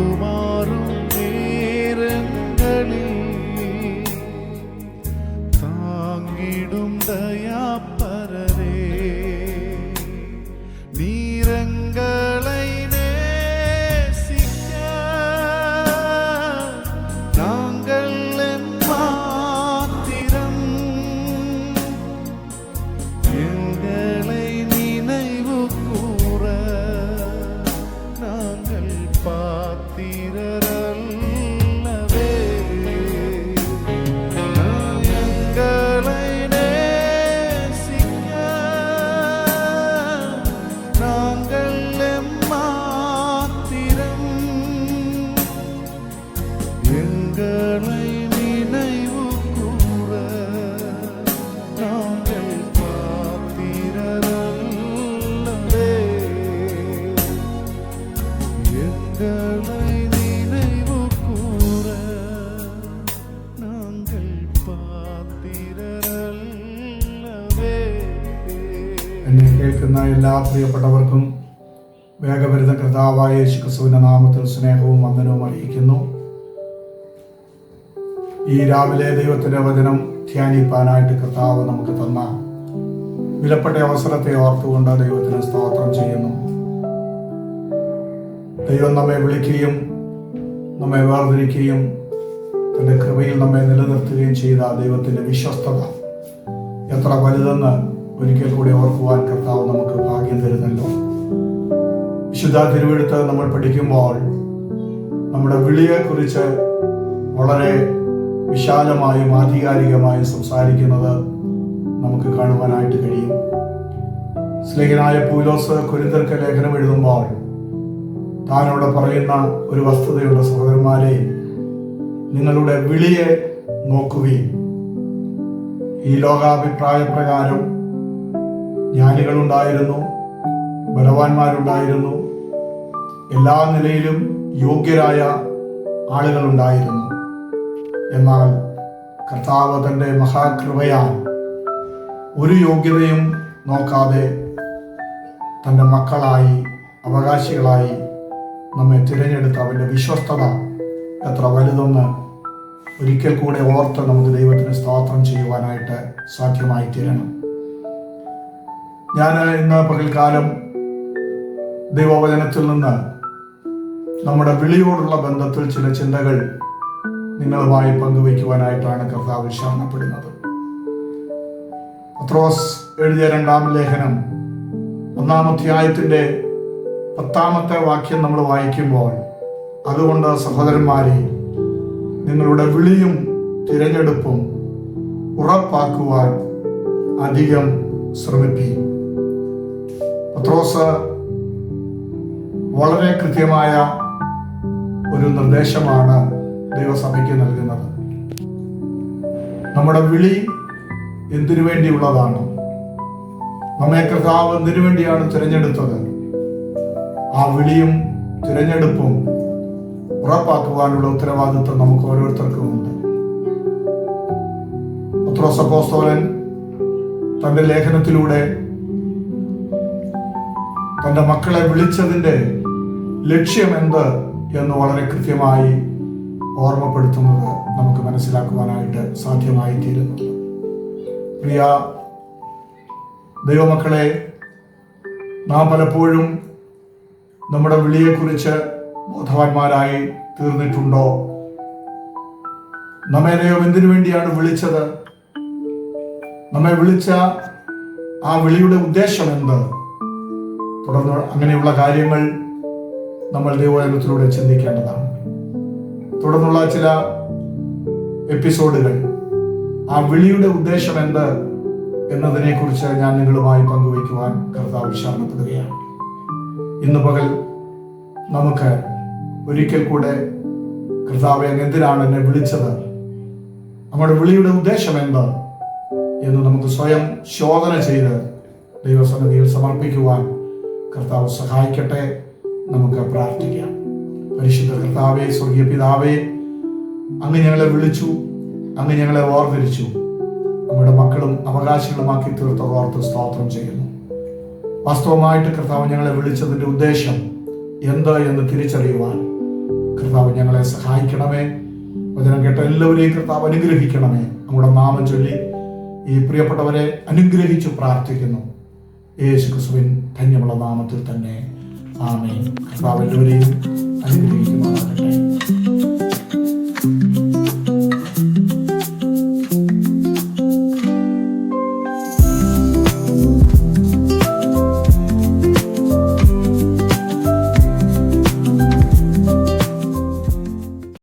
தடுமாறும் நேரங்களில் தாங்கிடும் தயாபரரே, நீரங்களை நேசிக்க நாங்கள் மாத்திரம் எங்களை நினைவு கூற நாங்கள் பாத்திரரல்லவே. எங்களை நேசிக்க நாங்கள் மாத்திரம் எங்களை நினைவு கூற நாங்கள் பாத்திரரல்லவே. எங்களை நினைவு கூற நாங்கள் பாத்திரரல்லவே. എന്നെ കേൾക്കുന്ന എല്ലാ പ്രിയപ്പെട്ടവർക്കും വേഗഭരിത കർത്താവായ യേശുക്രിസ്തുവിന്റെ നാമത്തിൽ സ്നേഹവും വന്ദനവും അറിയിക്കുന്നു. ഈ രാവിലെ ദൈവത്തിന്റെ വചനം ധ്യാനിപ്പാനായിട്ട് കർത്താവ് നമുക്ക് തന്ന വിലപ്പെട്ട അവസരത്തെ ഓർത്തുകൊണ്ട് ദൈവത്തിന് സ്തോത്രം ചെയ്യുന്നു. ദൈവം നമ്മെ വിളിക്കുകയും നമ്മെ വേർതിരിക്കുകയും തൻ്റെ കൃപയിൽ നമ്മെ നിലനിർത്തുകയും ചെയ്ത ദൈവത്തിന്റെ വിശ്വസ്തത എത്ര വലുതെന്ന് ഒരിക്കൽ കൂടി ഓർക്കുവാൻ കർത്താവ് നമുക്ക് ഭാഗ്യം തരുന്നല്ലോ. വിശുദ്ധ തിരുവെഴുത്ത് നമ്മൾ പഠിക്കുമ്പോൾ നമ്മുടെ വിളിയെക്കുറിച്ച് വളരെ വിശാലമായും ആധികാരികമായും സംസാരിക്കുന്നത് നമുക്ക് കാണുവാനായിട്ട് കഴിയും. സ്ലേഖനായ പൗലോസ് കൊരിന്ത്യർക്ക് ലേഖനം എഴുതുമ്പോൾ താനോട് പറയുന്ന ഒരു വസ്തുതയുള്ള സഹോദരന്മാരെ, നിങ്ങളുടെ വിളിയെ നോക്കുകയും ഈ ലോകാഭിപ്രായ പ്രകാരം ജ്ഞാനികളുണ്ടായിരുന്നു, ബലവാന്മാരുണ്ടായിരുന്നു, എല്ലാ നിലയിലും യോഗ്യരായ ആളുകളുണ്ടായിരുന്നു. എന്നാൽ കർത്താവ് തൻ്റെ മഹാകൃപയാൽ ഒരു യോഗ്യതയും നോക്കാതെ തൻ്റെ മക്കളായി അവകാശികളായി നമ്മെ തിരഞ്ഞെടുത്ത അവൻ്റെ വിശ്വസ്തത എത്ര വലുതെന്ന് ഒരിക്കൽ കൂടെ ഓർത്ത് നമുക്ക് ദൈവത്തിന് സ്തോത്രം ചെയ്യുവാനായിട്ട് സാധ്യമായി തീരണം. ഞാൻ ഇന്ന് പകൽക്കാലം ദൈവവചനത്തിൽ നിന്ന് നമ്മുടെ വിളിയോടുള്ള ബന്ധത്തിൽ ചില ചിന്തകൾ നിങ്ങളുമായി പങ്കുവയ്ക്കുവാനായിട്ടാണ് കർത്താവ് ശരണപ്പെടുന്നത്. പത്രോസ് എഴുതിയ 2-ാം ലേഖനം 1-ാം അധ്യായത്തിന്റെ 10-ാമത്തെ വാക്യം നമ്മൾ വായിക്കുമ്പോൾ, അതുകൊണ്ട് സഹോദരന്മാരെ, നിങ്ങളുടെ വിളിയും തിരഞ്ഞെടുപ്പും ഉറപ്പാക്കുവാൻ അധികം ശ്രമിപ്പീൻ. പത്രോസ് വളരെ കൃത്യമായ ഒരു നിർദ്ദേശമാണ് ദൈവസഭയ്ക്ക് നൽകുന്നത്. നമ്മുടെ വിളി എന്തിനു വേണ്ടിയുള്ളതാണ്? നമ്മെ കർത്താവ് എന്തിനു വേണ്ടിയാണ് തിരഞ്ഞെടുത്തത്? ആ വിളിയും തിരഞ്ഞെടുപ്പും ഉറപ്പാക്കുവാനുള്ള ഉത്തരവാദിത്വം നമുക്ക് ഓരോരുത്തർക്കും ഉണ്ട്. പത്രോസ് അപ്പോസ്തലൻ തന്റെ ലേഖനത്തിലൂടെ തന്റെ മക്കളെ വിളിച്ചതിന്റെ ലക്ഷ്യം എന്ത് എന്ന് വളരെ കൃത്യമായി ഓർമ്മപ്പെടുത്തുന്നത് നമുക്ക് മനസ്സിലാക്കുവാനായിട്ട് സാധ്യമായി തീരുന്നുണ്ട്. പ്രിയ ദൈവമക്കളെ, നാം പലപ്പോഴും നമ്മുടെ വിളിയെക്കുറിച്ച് ബോധവാന്മാരായി തീർന്നിട്ടുണ്ടോ? നമ്മെ ദൈവം എന്തിനു വേണ്ടിയാണ് വിളിച്ചത്? നമ്മെ വിളിച്ച ആ വിളിയുടെ ഉദ്ദേശം എന്ത്? തുടർന്ന് അങ്ങനെയുള്ള കാര്യങ്ങൾ നമ്മൾ ദൈവവചനത്തിലൂടെ ചിന്തിക്കേണ്ടതാണ്. തുടർന്നുള്ള ചില എപ്പിസോഡുകൾ ആ വിളിയുടെ ഉദ്ദേശം എന്ത് എന്നതിനെ കുറിച്ച് ഞാൻ നിങ്ങളുമായി പങ്കുവയ്ക്കുവാൻ കർത്താവ് ശരണപ്പെടുകയാണ്. ഇന്ന് പകൽ നമുക്ക് ഒരിക്കൽ കൂടെ കർത്താവെ എന്തിനാണ് എന്നെ വിളിച്ചത്, നമ്മുടെ വിളിയുടെ ഉദ്ദേശം എന്ത് എന്ന് നമുക്ക് സ്വയം ശോധന ചെയ്ത് ദൈവസന്നിധിയിൽ സമർപ്പിക്കുവാൻ കർത്താവ് സഹായിക്കട്ടെ. നമുക്ക് പ്രാർത്ഥിക്കാം. പരിശുദ്ധ കർത്താവേ, സ്വർഗീയ പിതാവേ, അങ്ങ് ഞങ്ങളെ വിളിച്ചു, അങ്ങ് ഞങ്ങളെ ഓർത്തിരിച്ചു, നമ്മുടെ മക്കളും അവകാശികളുമാക്കി തീർത്ത ഓർത്ത് സ്തോത്രം ചെയ്യുന്നു. വാസ്തവമായിട്ട് കർത്താവ് ഞങ്ങളെ വിളിച്ചതിന്റെ ഉദ്ദേശം എന്ത് എന്ന് തിരിച്ചറിയുവാൻ കർത്താവ് ഞങ്ങളെ സഹായിക്കണമേ. വചനം കേട്ട എല്ലാവരെയും കർത്താവ് അനുഗ്രഹിക്കണമേ. നമ്മുടെ നാമം ചൊല്ലി ഈ പ്രിയപ്പെട്ടവരെ അനുഗ്രഹിച്ചു പ്രാർത്ഥിക്കുന്നു. യേശു ക്രിസ്തുവിൻ ധന്യമുള്ള നാമത്തിൽ തന്നെ ആമേൻ. കർത്താവ് എല്ലാവരെയും അനുഗ്രഹിക്കുമാറാകട്ടെ.